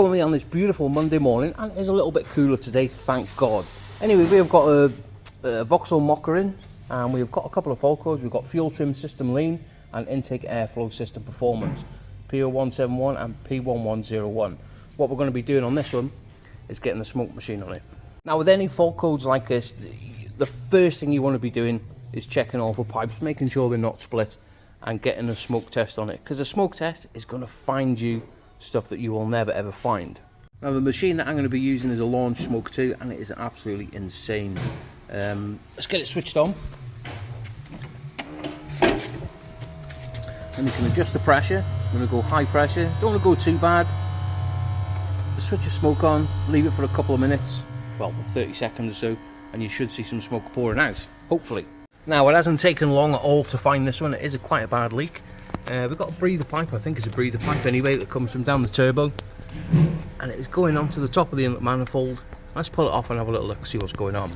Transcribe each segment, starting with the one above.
currently on this beautiful Monday morning, and it is a little bit cooler today, thank God. Anyway, we have got a vauxhall mocker in, and we've got a couple of fault codes. We've got fuel trim system lean and intake airflow system performance, P0171 and P1101. What we're going to be doing on this one is getting the smoke machine on it. Now, with any fault codes like this, the first thing you want to be doing is checking all the pipes, making sure they're not split, and getting a smoke test on it, because a smoke test is going to find you stuff that you will never ever find. Now, the machine that I'm going to be using is a Launch Smoke 2, and it is absolutely insane. Let's get it switched on, and you can adjust the pressure. I'm going to go high pressure, don't want to go too bad. Switch your smoke on, leave it for a couple of minutes, well, 30 seconds or so, and you should see some smoke pouring out, hopefully. Now, it hasn't taken long at all to find this one. It is quite a bad leak. We've got a breather pipe, I think it's a breather pipe anyway, that comes from down the turbo, and it is going onto the top of the inlet manifold. Let's pull it off and have a little look, see what's going on.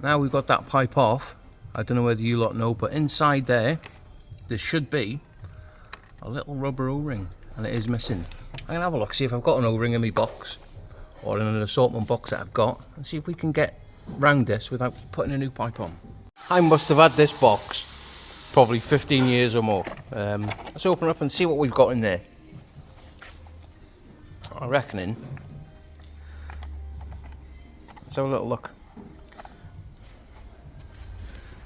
Now we've got that pipe off, I don't know whether you lot know, but inside there should be a little rubber O-ring, and it is missing. I'm going to have a look, see if I've got an O-ring in my box, or in an assortment box that I've got, and see if we can get round this without putting a new pipe on. I must have had this box probably 15 years or more. Let's open up and see what we've got in there. I reckon let's have a little look.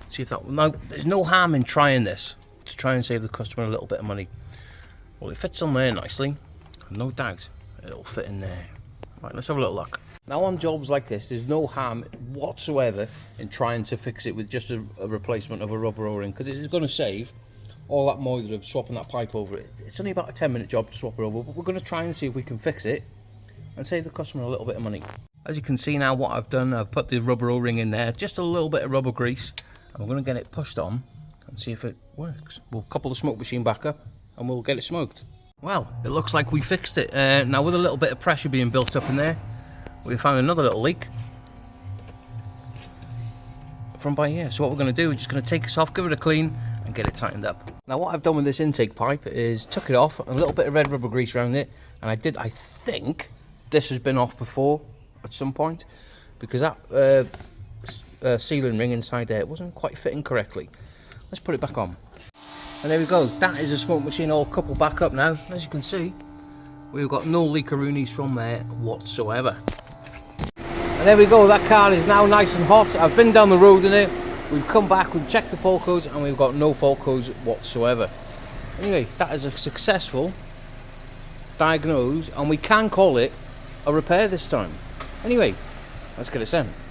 See if that, now there's no harm in trying this to try and save the customer a little bit of money. Well, it fits on there nicely, no doubt it'll fit in there. Right, let's have a little look. Now, on jobs like this, there's no harm whatsoever in trying to fix it with just a replacement of a rubber O-ring, because it is going to save all that moisture of swapping that pipe over it. It's only about a 10-minute job to swap it over, but we're going to try and see if we can fix it and save the customer a little bit of money. As you can see now, what I've done, I've put the rubber O-ring in there, just a little bit of rubber grease, and we're going to get it pushed on and see if it works. We'll couple the smoke machine back up and we'll get it smoked. Well, it looks like we fixed it. Now, with a little bit of pressure being built up in there, we found another little leak from by here. So what we're going to do, we're just going to take this off, give it a clean, and get it tightened up. Now, what I've done with this intake pipe is took it off, a little bit of red rubber grease around it, and I think this has been off before at some point, because that sealing ring inside there wasn't quite fitting correctly. Let's put it back on. And there we go, that is a smoke machine all coupled back up now. As you can see, we've got no leakaroonies from there whatsoever. And there we go, that car is now nice and hot. I've been down the road in it, we've come back, we've checked the fault codes, and we've got no fault codes whatsoever. Anyway, that is a successful diagnose, and we can call it a repair this time. Anyway, let's get it sent.